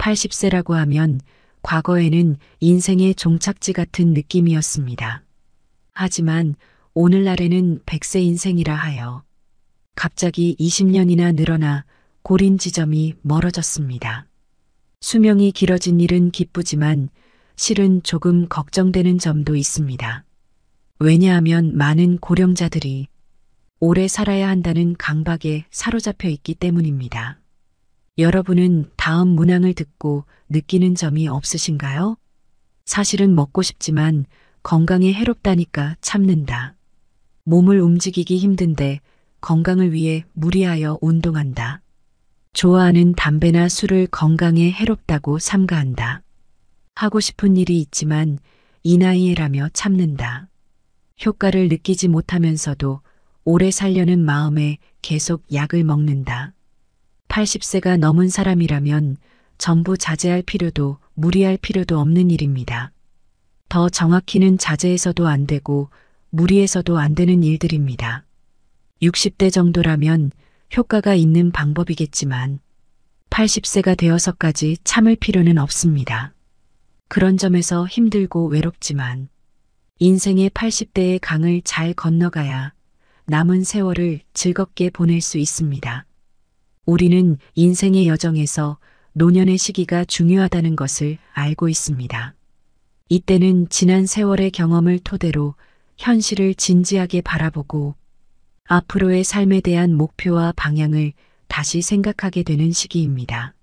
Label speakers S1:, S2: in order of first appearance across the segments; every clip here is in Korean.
S1: 80세라고 하면 과거에는 인생의 종착지 같은 느낌이었습니다. 하지만 오늘날에는 100세 인생이라 하여 갑자기 20년이나 늘어나 고린 지점이 멀어졌습니다. 수명이 길어진 일은 기쁘지만 실은 조금 걱정되는 점도 있습니다. 왜냐하면 많은 고령자들이 오래 살아야 한다는 강박에 사로잡혀 있기 때문입니다. 여러분은 다음 문항을 듣고 느끼는 점이 없으신가요? 사실은 먹고 싶지만 건강에 해롭다니까 참는다. 몸을 움직이기 힘든데 건강을 위해 무리하여 운동한다. 좋아하는 담배나 술을 건강에 해롭다고 삼가한다. 하고 싶은 일이 있지만 이 나이에라며 참는다. 효과를 느끼지 못하면서도 오래 살려는 마음에 계속 약을 먹는다. 80세가 넘은 사람이라면 전부 자제할 필요도 무리할 필요도 없는 일입니다. 더 정확히는 자제해서도 안 되고 무리해서도 안 되는 일들입니다. 60대 정도라면 효과가 있는 방법이겠지만 80세가 되어서까지 참을 필요는 없습니다. 그런 점에서 힘들고 외롭지만 인생의 80대의 강을 잘 건너가야 남은 세월을 즐겁게 보낼 수 있습니다. 우리는 인생의 여정에서 노년의 시기가 중요하다는 것을 알고 있습니다. 이때는 지난 세월의 경험을 토대로 현실을 진지하게 바라보고 앞으로의 삶에 대한 목표와 방향을 다시 생각하게 되는 시기입니다.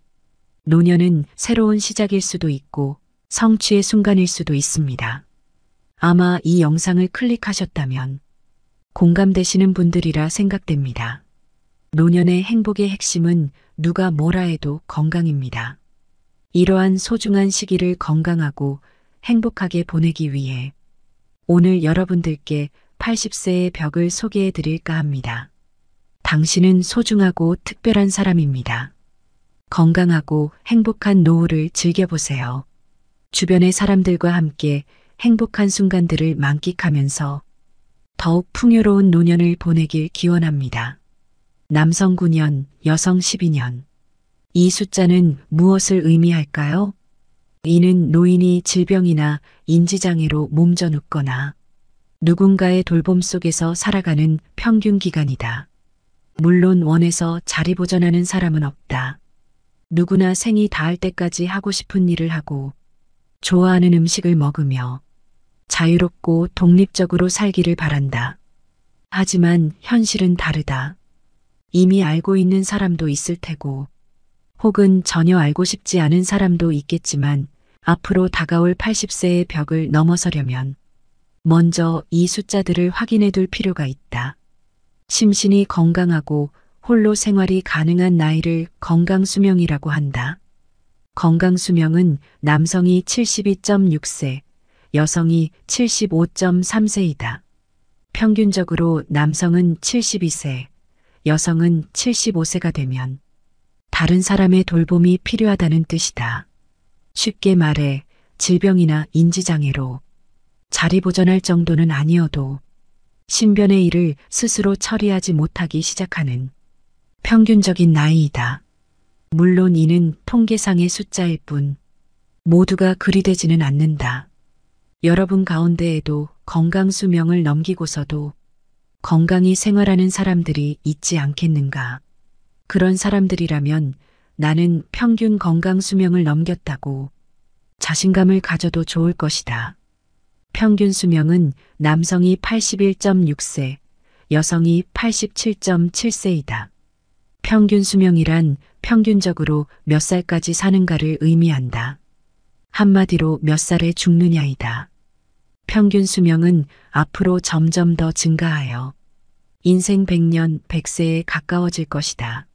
S1: 노년은 새로운 시작일 수도 있고 성취의 순간일 수도 있습니다. 아마 이 영상을 클릭하셨다면 공감되시는 분들이라 생각됩니다. 노년의 행복의 핵심은 누가 뭐라 해도 건강입니다. 이러한 소중한 시기를 건강하고 행복하게 보내기 위해 오늘 여러분들께 80세의 벽을 소개해 드릴까 합니다. 당신은 소중하고 특별한 사람입니다. 건강하고 행복한 노후를 즐겨보세요. 주변의 사람들과 함께 행복한 순간들을 만끽하면서 더욱 풍요로운 노년을 보내길 기원합니다. 남성 9년, 여성 12년. 이 숫자는 무엇을 의미할까요? 이는 노인이 질병이나 인지장애로 몸져 눕거나 누군가의 돌봄 속에서 살아가는 평균 기간이다. 물론 원해서 자리보전하는 사람은 없다. 누구나 생이 닿을 때까지 하고 싶은 일을 하고 좋아하는 음식을 먹으며 자유롭고 독립적으로 살기를 바란다. 하지만 현실은 다르다. 이미 알고 있는 사람도 있을 테고 혹은 전혀 알고 싶지 않은 사람도 있겠지만 앞으로 다가올 80세의 벽을 넘어서려면 먼저 이 숫자들을 확인해 둘 필요가 있다. 심신이 건강하고 홀로 생활이 가능한 나이를 건강수명이라고 한다. 건강수명은 남성이 72.6세, 여성이 75.3세이다. 평균적으로 남성은 72세, 여성은 75세가 되면 다른 사람의 돌봄이 필요하다는 뜻이다. 쉽게 말해 질병이나 인지장애로 자리보전할 정도는 아니어도 신변의 일을 스스로 처리하지 못하기 시작하는 평균적인 나이이다. 물론 이는 통계상의 숫자일 뿐 모두가 그리 되지는 않는다. 여러분 가운데에도 건강수명을 넘기고서도 건강히 생활하는 사람들이 있지 않겠는가. 그런 사람들이라면 나는 평균 건강수명을 넘겼다고 자신감을 가져도 좋을 것이다. 평균 수명은 남성이 81.6세, 여성이 87.7세이다. 평균 수명이란 평균적으로 몇 살까지 사는가를 의미한다. 한마디로 몇 살에 죽느냐이다. 평균 수명은 앞으로 점점 더 증가하여 인생 100년, 100세에 가까워질 것이다.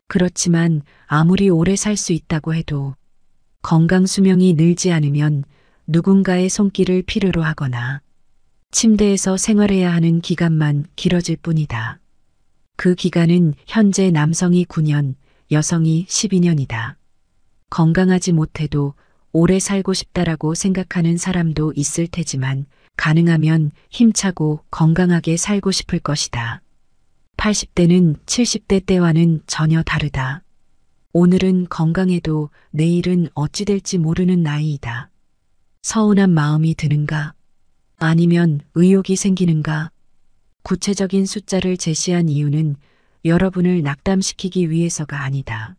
S1: 그렇지만 아무리 오래 살 수 있다고 해도 건강 수명이 늘지 않으면 누군가의 손길을 필요로 하거나 침대에서 생활해야 하는 기간만 길어질 뿐이다. 그 기간은 현재 남성이 9년, 여성이 12년이다. 건강하지 못해도 오래 살고 싶다라고 생각하는 사람도 있을 테지만 가능하면 힘차고 건강하게 살고 싶을 것이다. 80대는 70대 때와는 전혀 다르다. 오늘은 건강해도 내일은 어찌 될지 모르는 나이이다. 서운한 마음이 드는가? 아니면 의욕이 생기는가? 구체적인 숫자를 제시한 이유는 여러분을 낙담시키기 위해서가 아니다.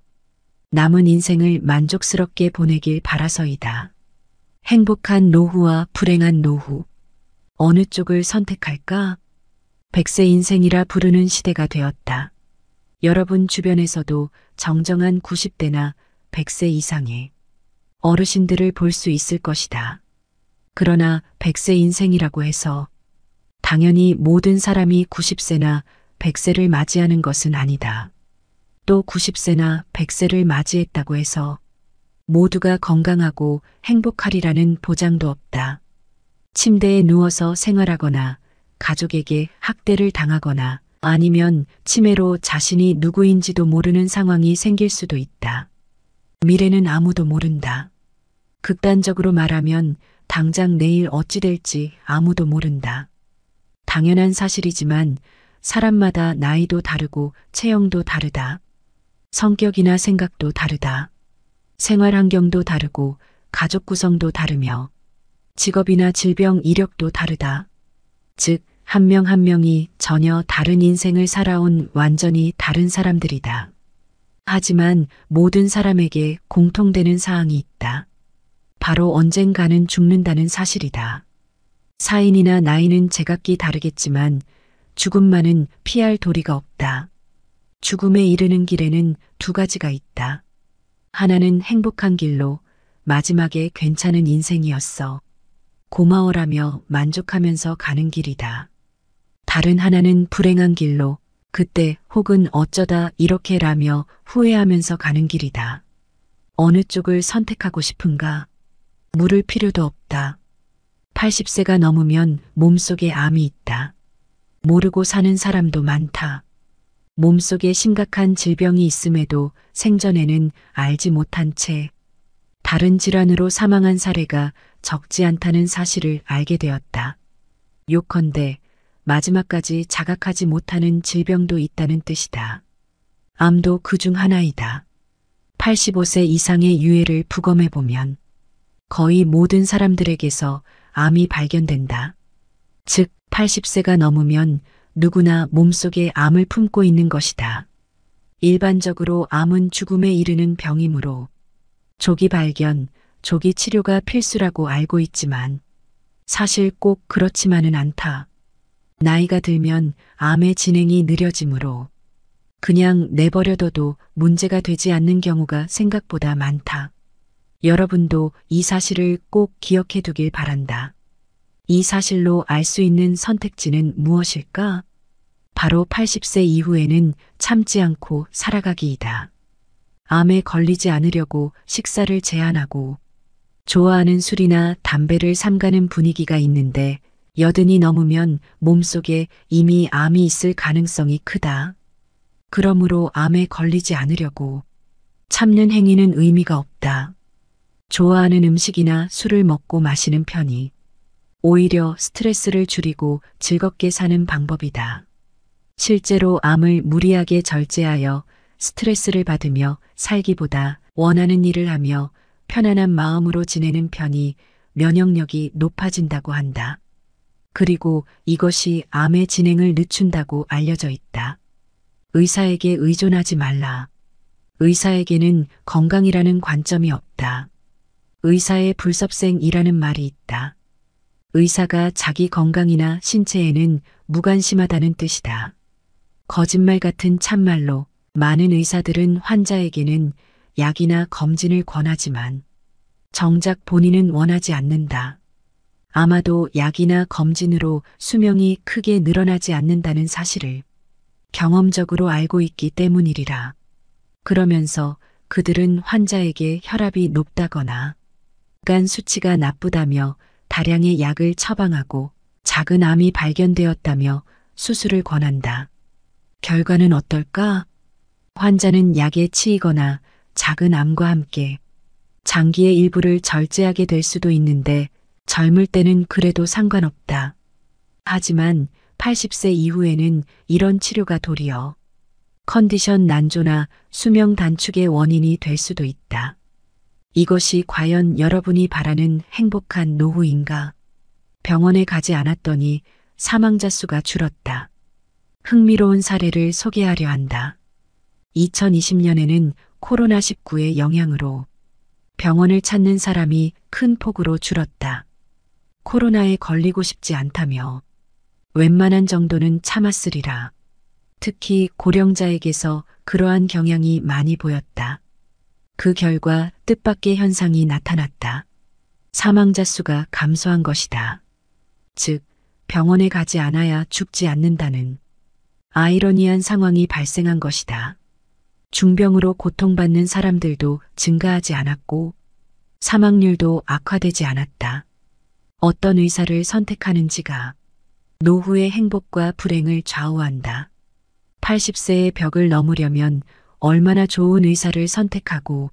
S1: 남은 인생을 만족스럽게 보내길 바라서이다. 행복한 노후와 불행한 노후. 어느 쪽을 선택할까? 100세 인생이라 부르는 시대가 되었다. 여러분 주변에서도 정정한 90대나 100세 이상의 어르신들을 볼 수 있을 것이다. 그러나 100세 인생이라고 해서 당연히 모든 사람이 90세나 100세를 맞이하는 것은 아니다. 또 90세나 100세를 맞이했다고 해서 모두가 건강하고 행복하리라는 보장도 없다. 침대에 누워서 생활하거나 가족에게 학대를 당하거나 아니면 치매로 자신이 누구인지도 모르는 상황이 생길 수도 있다. 미래는 아무도 모른다. 극단적으로 말하면 당장 내일 어찌 될지 아무도 모른다. 당연한 사실이지만 사람마다 나이도 다르고 체형도 다르다. 성격이나 생각도 다르다. 생활 환경도 다르고 가족 구성도 다르며 직업이나 질병 이력도 다르다. 즉, 한 명 한 명이 전혀 다른 인생을 살아온 완전히 다른 사람들이다. 하지만 모든 사람에게 공통되는 사항이 있다. 바로 언젠가는 죽는다는 사실이다. 사인이나 나이는 제각기 다르겠지만 죽음만은 피할 도리가 없다. 죽음에 이르는 길에는 두 가지가 있다. 하나는 행복한 길로 마지막에 괜찮은 인생이었어. 고마워라며 만족하면서 가는 길이다. 다른 하나는 불행한 길로 그때 혹은 어쩌다 이렇게라며 후회하면서 가는 길이다. 어느 쪽을 선택하고 싶은가? 물을 필요도 없다. 80세가 넘으면 몸속에 암이 있다. 모르고 사는 사람도 많다. 몸속에 심각한 질병이 있음에도 생전에는 알지 못한 채 다른 질환으로 사망한 사례가 적지 않다는 사실을 알게 되었다. 요컨대 마지막까지 자각하지 못하는 질병도 있다는 뜻이다. 암도 그중 하나이다. 85세 이상의 유해를 부검해보면 거의 모든 사람들에게서 암이 발견된다. 즉, 80세가 넘으면 누구나 몸속에 암을 품고 있는 것이다. 일반적으로 암은 죽음에 이르는 병이므로 조기 발견, 조기 치료가 필수라고 알고 있지만 사실 꼭 그렇지만은 않다. 나이가 들면 암의 진행이 느려지므로 그냥 내버려둬도 문제가 되지 않는 경우가 생각보다 많다. 여러분도 이 사실을 꼭 기억해 두길 바란다. 이 사실로 알 수 있는 선택지는 무엇일까? 바로 80세 이후에는 참지 않고 살아가기이다. 암에 걸리지 않으려고 식사를 제한하고 좋아하는 술이나 담배를 삼가는 분위기가 있는데 80이 넘으면 몸속에 이미 암이 있을 가능성이 크다. 그러므로 암에 걸리지 않으려고 참는 행위는 의미가 없다. 좋아하는 음식이나 술을 먹고 마시는 편이 오히려 스트레스를 줄이고 즐겁게 사는 방법이다. 실제로 암을 무리하게 절제하여 스트레스를 받으며 살기보다 원하는 일을 하며 편안한 마음으로 지내는 편이 면역력이 높아진다고 한다. 그리고 이것이 암의 진행을 늦춘다고 알려져 있다. 의사에게 의존하지 말라. 의사에게는 건강이라는 관점이 없다. 의사의 불섭생이라는 말이 있다. 의사가 자기 건강이나 신체에는 무관심하다는 뜻이다. 거짓말 같은 참말로 많은 의사들은 환자에게는 약이나 검진을 권하지만 정작 본인은 원하지 않는다. 아마도 약이나 검진으로 수명이 크게 늘어나지 않는다는 사실을 경험적으로 알고 있기 때문이리라. 그러면서 그들은 환자에게 혈압이 높다거나 간 수치가 나쁘다며 다량의 약을 처방하고 작은 암이 발견되었다며 수술을 권한다. 결과는 어떨까? 환자는 약에 치이거나 작은 암과 함께 장기의 일부를 절제하게 될 수도 있는데 젊을 때는 그래도 상관없다. 하지만 80세 이후에는 이런 치료가 도리어 컨디션 난조나 수명 단축의 원인이 될 수도 있다. 이것이 과연 여러분이 바라는 행복한 노후인가? 병원에 가지 않았더니 사망자 수가 줄었다. 흥미로운 사례를 소개하려 한다. 2020년에는 코로나19의 영향으로 병원을 찾는 사람이 큰 폭으로 줄었다. 코로나에 걸리고 싶지 않다며 웬만한 정도는 참았으리라. 특히 고령자에게서 그러한 경향이 많이 보였다. 그 결과 뜻밖의 현상이 나타났다. 사망자 수가 감소한 것이다. 즉, 병원에 가지 않아야 죽지 않는다는 아이러니한 상황이 발생한 것이다. 중병으로 고통받는 사람들도 증가하지 않았고 사망률도 악화되지 않았다. 어떤 의사를 선택하는지가 노후의 행복과 불행을 좌우한다. 80세의 벽을 넘으려면 얼마나 좋은 의사를 선택하고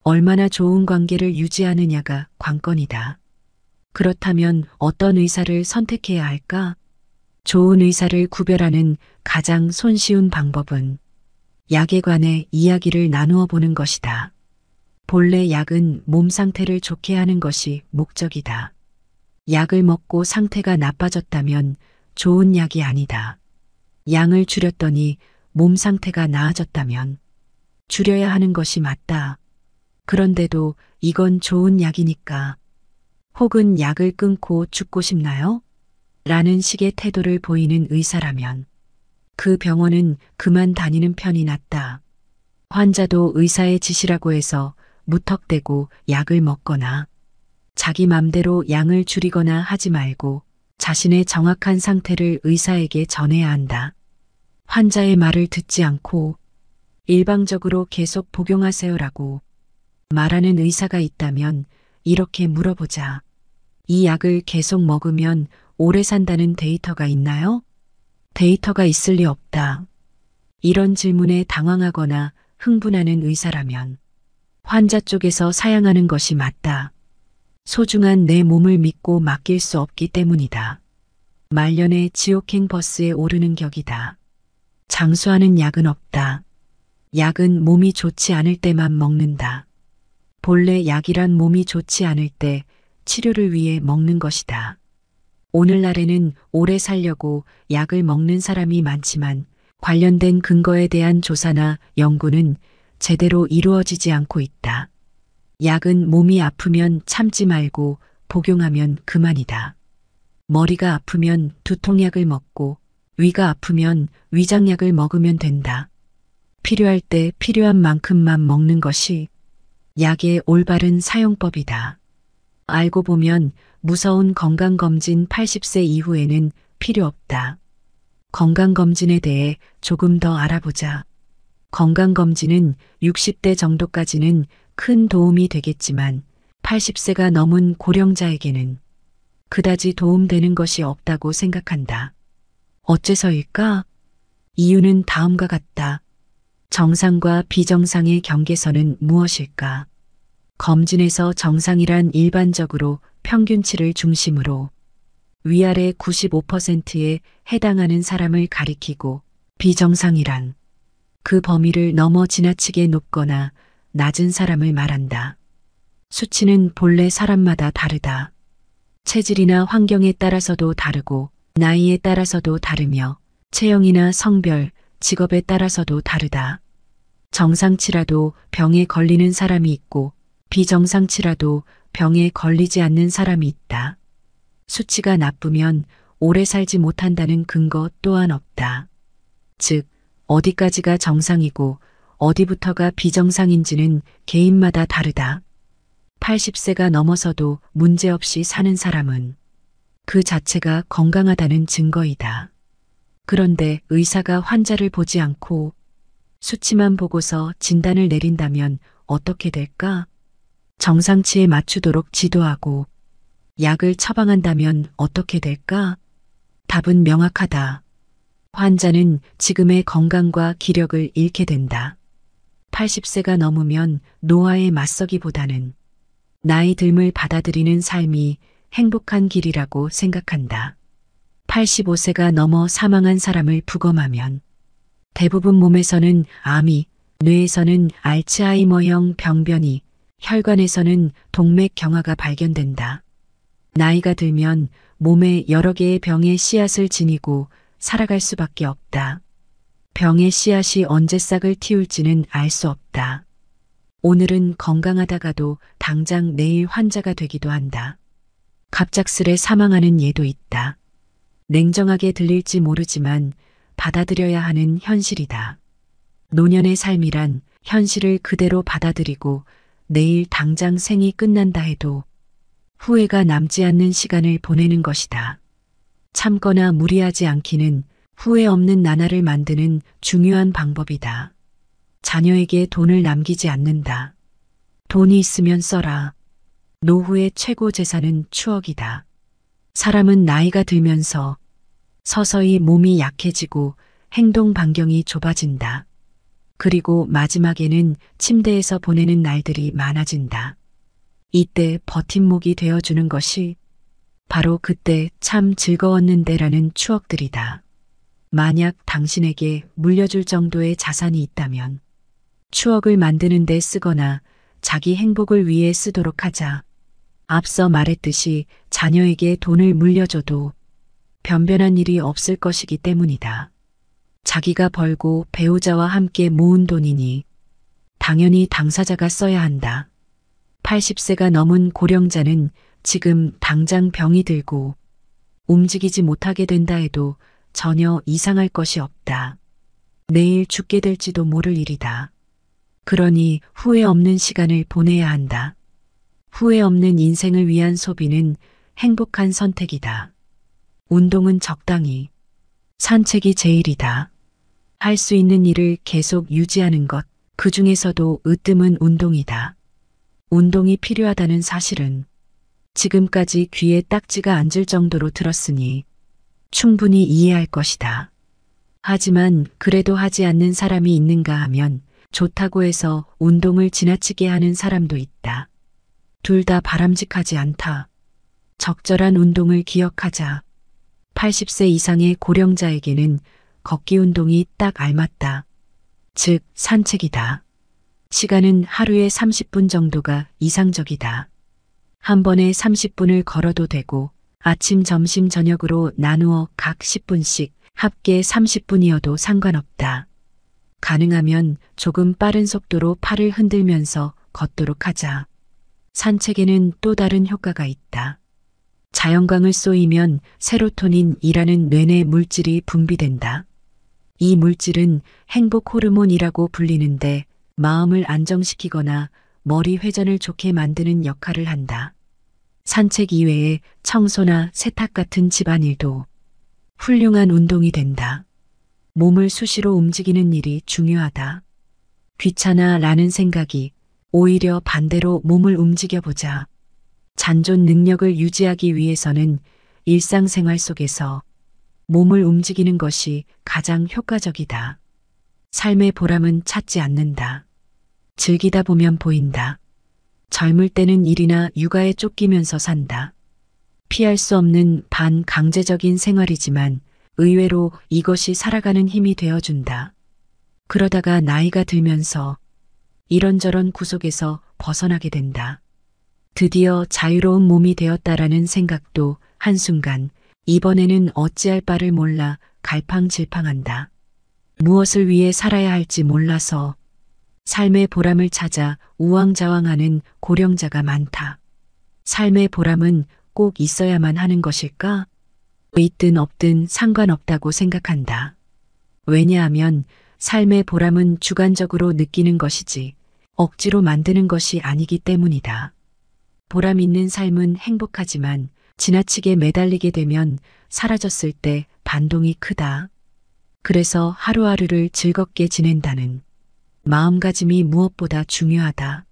S1: 얼마나 좋은 관계를 유지하느냐가 관건이다. 그렇다면 어떤 의사를 선택해야 할까? 좋은 의사를 구별하는 가장 손쉬운 방법은 약에 관해 이야기를 나누어 보는 것이다. 본래 약은 몸 상태를 좋게 하는 것이 목적이다. 약을 먹고 상태가 나빠졌다면 좋은 약이 아니다. 양을 줄였더니 몸 상태가 나아졌다면 줄여야 하는 것이 맞다. 그런데도 이건 좋은 약이니까. 혹은 약을 끊고 죽고 싶나요? 라는 식의 태도를 보이는 의사라면 그 병원은 그만 다니는 편이 낫다. 환자도 의사의 지시라고 해서 무턱대고 약을 먹거나 자기 맘대로 양을 줄이거나 하지 말고 자신의 정확한 상태를 의사에게 전해야 한다. 환자의 말을 듣지 않고 일방적으로 계속 복용하세요라고 말하는 의사가 있다면 이렇게 물어보자. 이 약을 계속 먹으면 오래 산다는 데이터가 있나요? 데이터가 있을 리 없다. 이런 질문에 당황하거나 흥분하는 의사라면 환자 쪽에서 사양하는 것이 맞다. 소중한 내 몸을 믿고 맡길 수 없기 때문이다. 말년에 지옥행 버스에 오르는 격이다. 장수하는 약은 없다. 약은 몸이 좋지 않을 때만 먹는다. 본래 약이란 몸이 좋지 않을 때 치료를 위해 먹는 것이다. 오늘날에는 오래 살려고 약을 먹는 사람이 많지만 관련된 근거에 대한 조사나 연구는 제대로 이루어지지 않고 있다. 약은 몸이 아프면 참지 말고 복용하면 그만이다. 머리가 아프면 두통약을 먹고 위가 아프면 위장약을 먹으면 된다. 필요할 때 필요한 만큼만 먹는 것이 약의 올바른 사용법이다. 알고 보면 무서운 건강검진 80세 이후에는 필요 없다. 건강검진에 대해 조금 더 알아보자. 건강검진은 60대 정도까지는 큰 도움이 되겠지만 80세가 넘은 고령자에게는 그다지 도움되는 것이 없다고 생각한다. 어째서일까? 이유는 다음과 같다. 정상과 비정상의 경계선은 무엇일까? 검진에서 정상이란 일반적으로 평균치를 중심으로 위아래 95%에 해당하는 사람을 가리키고 비정상이란 그 범위를 넘어 지나치게 높거나 낮은 사람을 말한다. 수치는 본래 사람마다 다르다. 체질이나 환경에 따라서도 다르고 나이에 따라서도 다르며 체형이나 성별, 직업에 따라서도 다르다. 정상치라도 병에 걸리는 사람이 있고 비정상치라도 병에 걸리지 않는 사람이 있다. 수치가 나쁘면 오래 살지 못한다는 근거 또한 없다. 즉, 어디까지가 정상이고 어디부터가 비정상인지는 개인마다 다르다. 80세가 넘어서도 문제없이 사는 사람은 그 자체가 건강하다는 증거이다. 그런데 의사가 환자를 보지 않고 수치만 보고서 진단을 내린다면 어떻게 될까? 정상치에 맞추도록 지도하고 약을 처방한다면 어떻게 될까? 답은 명확하다. 환자는 지금의 건강과 기력을 잃게 된다. 80세가 넘으면 노화에 맞서기보다는 나이 듦을 받아들이는 삶이 행복한 길이라고 생각한다. 85세가 넘어 사망한 사람을 부검하면 대부분 몸에서는 암이, 뇌에서는 알츠하이머형 병변이, 혈관에서는 동맥경화가 발견된다. 나이가 들면 몸에 여러 개의 병의 씨앗을 지니고 살아갈 수밖에 없다. 병의 씨앗이 언제 싹을 틔울지는 알 수 없다. 오늘은 건강하다가도 당장 내일 환자가 되기도 한다. 갑작스레 사망하는 예도 있다. 냉정하게 들릴지 모르지만 받아들여야 하는 현실이다. 노년의 삶이란 현실을 그대로 받아들이고 내일 당장 생이 끝난다 해도 후회가 남지 않는 시간을 보내는 것이다. 참거나 무리하지 않기는 후회 없는 나날을 만드는 중요한 방법이다. 자녀에게 돈을 남기지 않는다. 돈이 있으면 써라. 노후의 최고 재산은 추억이다. 사람은 나이가 들면서 서서히 몸이 약해지고 행동 반경이 좁아진다. 그리고 마지막에는 침대에서 보내는 날들이 많아진다. 이때 버팀목이 되어주는 것이 바로 그때 참 즐거웠는데라는 추억들이다. 만약 당신에게 물려줄 정도의 자산이 있다면 추억을 만드는 데 쓰거나 자기 행복을 위해 쓰도록 하자. 앞서 말했듯이 자녀에게 돈을 물려줘도 변변한 일이 없을 것이기 때문이다. 자기가 벌고 배우자와 함께 모은 돈이니 당연히 당사자가 써야 한다. 80세가 넘은 고령자는 지금 당장 병이 들고 움직이지 못하게 된다 해도 전혀 이상할 것이 없다. 내일 죽게 될지도 모를 일이다. 그러니 후회 없는 시간을 보내야 한다. 후회 없는 인생을 위한 소비는 행복한 선택이다. 운동은 적당히, 산책이 제일이다. 할 수 있는 일을 계속 유지하는 것, 그 중에서도 으뜸은 운동이다. 운동이 필요하다는 사실은 지금까지 귀에 딱지가 앉을 정도로 들었으니 충분히 이해할 것이다. 하지만 그래도 하지 않는 사람이 있는가 하면 좋다고 해서 운동을 지나치게 하는 사람도 있다. 둘 다 바람직하지 않다. 적절한 운동을 기억하자. 80세 이상의 고령자에게는 걷기 운동이 딱 알맞다. 즉, 산책이다. 시간은 하루에 30분 정도가 이상적이다. 한 번에 30분을 걸어도 되고 아침, 점심, 저녁으로 나누어 각 10분씩 합계 30분이어도 상관없다. 가능하면 조금 빠른 속도로 팔을 흔들면서 걷도록 하자. 산책에는 또 다른 효과가 있다. 자연광을 쏘이면 세로토닌이라는 뇌내 물질이 분비된다. 이 물질은 행복 호르몬이라고 불리는데 마음을 안정시키거나 머리 회전을 좋게 만드는 역할을 한다. 산책 이외에 청소나 세탁 같은 집안일도 훌륭한 운동이 된다. 몸을 수시로 움직이는 일이 중요하다. 귀찮아라는 생각이 오히려 반대로 몸을 움직여보자. 잔존 능력을 유지하기 위해서는 일상생활 속에서 몸을 움직이는 것이 가장 효과적이다. 삶의 보람은 찾지 않는다. 즐기다 보면 보인다. 젊을 때는 일이나 육아에 쫓기면서 산다. 피할 수 없는 반강제적인 생활이지만 의외로 이것이 살아가는 힘이 되어준다. 그러다가 나이가 들면서 이런저런 구속에서 벗어나게 된다. 드디어 자유로운 몸이 되었다라는 생각도 한순간 이번에는 어찌할 바를 몰라 갈팡질팡한다. 무엇을 위해 살아야 할지 몰라서 삶의 보람을 찾아 우왕좌왕하는 고령자가 많다. 삶의 보람은 꼭 있어야만 하는 것일까? 있든 없든 상관없다고 생각한다. 왜냐하면 삶의 보람은 주관적으로 느끼는 것이지 억지로 만드는 것이 아니기 때문이다. 보람 있는 삶은 행복하지만 지나치게 매달리게 되면 사라졌을 때 반동이 크다. 그래서 하루하루를 즐겁게 지낸다는 마음가짐이 무엇보다 중요하다.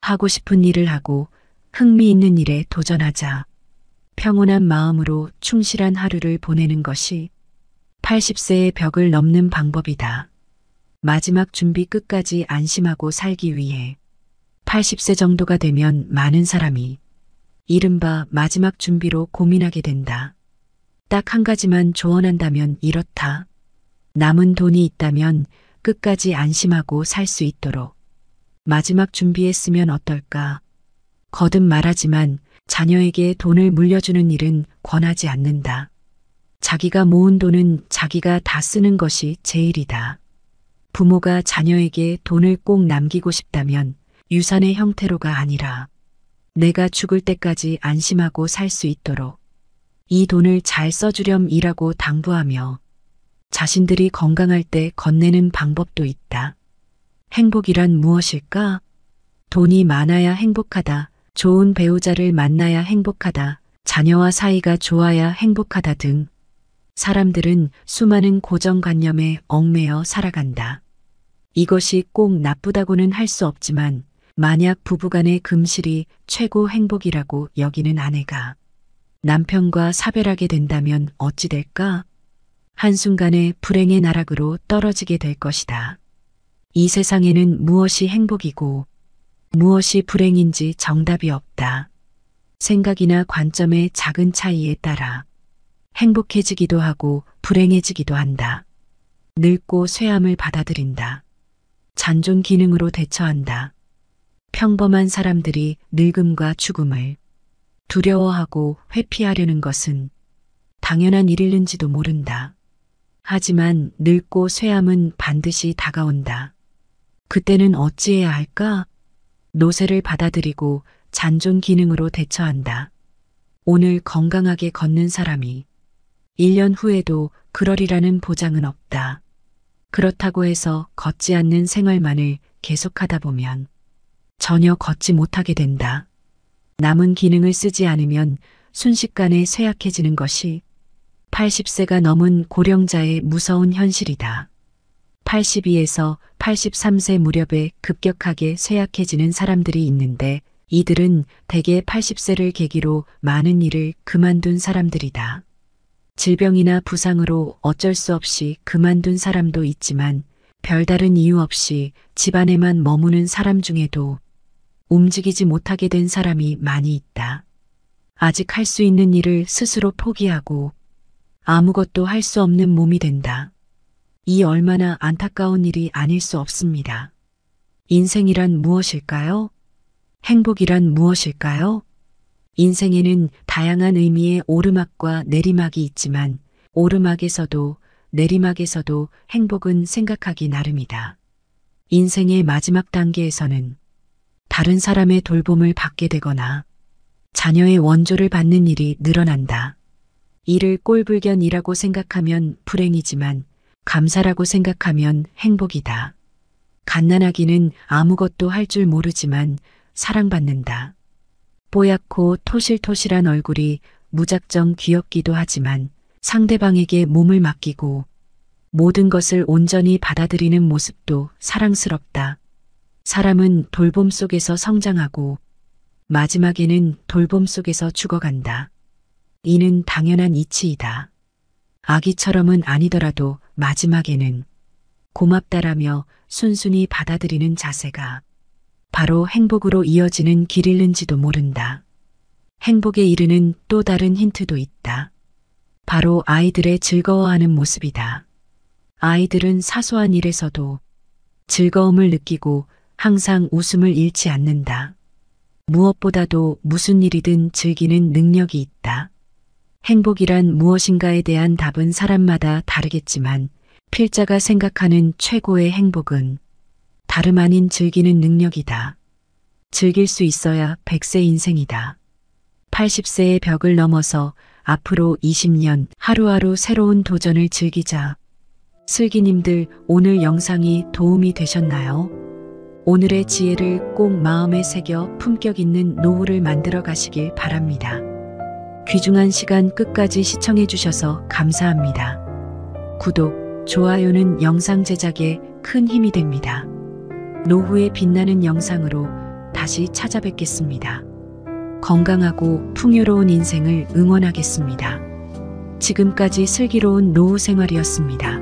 S1: 하고 싶은 일을 하고 흥미있는 일에 도전하자. 평온한 마음으로 충실한 하루를 보내는 것이 80세의 벽을 넘는 방법이다. 마지막 준비 끝까지 안심하고 살기 위해 80세 정도가 되면 많은 사람이 이른바 마지막 준비로 고민하게 된다. 딱 한 가지만 조언한다면 이렇다. 남은 돈이 있다면 끝까지 안심하고 살 수 있도록 마지막 준비했으면 어떨까? 거듭 말하지만 자녀에게 돈을 물려주는 일은 권하지 않는다. 자기가 모은 돈은 자기가 다 쓰는 것이 제일이다. 부모가 자녀에게 돈을 꼭 남기고 싶다면 유산의 형태로가 아니라 내가 죽을 때까지 안심하고 살 수 있도록 이 돈을 잘 써주렴이라고 당부하며 자신들이 건강할 때 건네는 방법도 있다. 행복이란 무엇일까? 돈이 많아야 행복하다. 좋은 배우자를 만나야 행복하다. 자녀와 사이가 좋아야 행복하다 등 사람들은 수많은 고정관념에 얽매여 살아간다. 이것이 꼭 나쁘다고는 할 수 없지만 만약 부부간의 금실이 최고 행복이라고 여기는 아내가 남편과 사별하게 된다면 어찌 될까? 한순간에 불행의 나락으로 떨어지게 될 것이다. 이 세상에는 무엇이 행복이고 무엇이 불행인지 정답이 없다. 생각이나 관점의 작은 차이에 따라 행복해지기도 하고 불행해지기도 한다. 늙고 쇠함을 받아들인다. 잔존 기능으로 대처한다. 평범한 사람들이 늙음과 죽음을 두려워하고 회피하려는 것은 당연한 일일는지도 모른다. 하지만 늙고 쇠함은 반드시 다가온다. 그때는 어찌해야 할까? 노쇠를 받아들이고 잔존 기능으로 대처한다. 오늘 건강하게 걷는 사람이 1년 후에도 그러리라는 보장은 없다. 그렇다고 해서 걷지 않는 생활만을 계속하다 보면 전혀 걷지 못하게 된다. 남은 기능을 쓰지 않으면 순식간에 쇠약해지는 것이 80세가 넘은 고령자의 무서운 현실이다. 82에서 83세 무렵에 급격하게 쇠약해지는 사람들이 있는데 이들은 대개 80세를 계기로 많은 일을 그만둔 사람들이다. 질병이나 부상으로 어쩔 수 없이 그만둔 사람도 있지만 별다른 이유 없이 집안에만 머무는 사람 중에도 움직이지 못하게 된 사람이 많이 있다. 아직 할 수 있는 일을 스스로 포기하고 아무것도 할 수 없는 몸이 된다. 이 얼마나 안타까운 일이 아닐 수 없습니다. 인생이란 무엇일까요? 행복이란 무엇일까요? 인생에는 다양한 의미의 오르막과 내리막이 있지만 오르막에서도 내리막에서도 행복은 생각하기 나름이다. 인생의 마지막 단계에서는 다른 사람의 돌봄을 받게 되거나 자녀의 원조를 받는 일이 늘어난다. 이를 꼴불견이라고 생각하면 불행이지만 감사라고 생각하면 행복이다. 갓난아기는 아무것도 할 줄 모르지만 사랑받는다. 뽀얗고 토실토실한 얼굴이 무작정 귀엽기도 하지만 상대방에게 몸을 맡기고 모든 것을 온전히 받아들이는 모습도 사랑스럽다. 사람은 돌봄 속에서 성장하고 마지막에는 돌봄 속에서 죽어간다. 이는 당연한 이치이다. 아기처럼은 아니더라도 마지막에는 고맙다라며 순순히 받아들이는 자세가 바로 행복으로 이어지는 길일는지도 모른다. 행복에 이르는 또 다른 힌트도 있다. 바로 아이들의 즐거워하는 모습이다. 아이들은 사소한 일에서도 즐거움을 느끼고 항상 웃음을 잃지 않는다. 무엇보다도 무슨 일이든 즐기는 능력이 있다. 행복이란 무엇인가에 대한 답은 사람마다 다르겠지만 필자가 생각하는 최고의 행복은 다름 아닌 즐기는 능력이다. 즐길 수 있어야 100세 인생이다. 80세의 벽을 넘어서 앞으로 20년 하루하루 새로운 도전을 즐기자. 슬기님들, 오늘 영상이 도움이 되셨나요? 오늘의 지혜를 꼭 마음에 새겨 품격 있는 노후를 만들어 가시길 바랍니다. 귀중한 시간 끝까지 시청해 주셔서 감사합니다. 구독, 좋아요는 영상 제작에 큰 힘이 됩니다. 노후의 빛나는 영상으로 다시 찾아뵙겠습니다. 건강하고 풍요로운 인생을 응원하겠습니다. 지금까지 슬기로운 노후 생활이었습니다.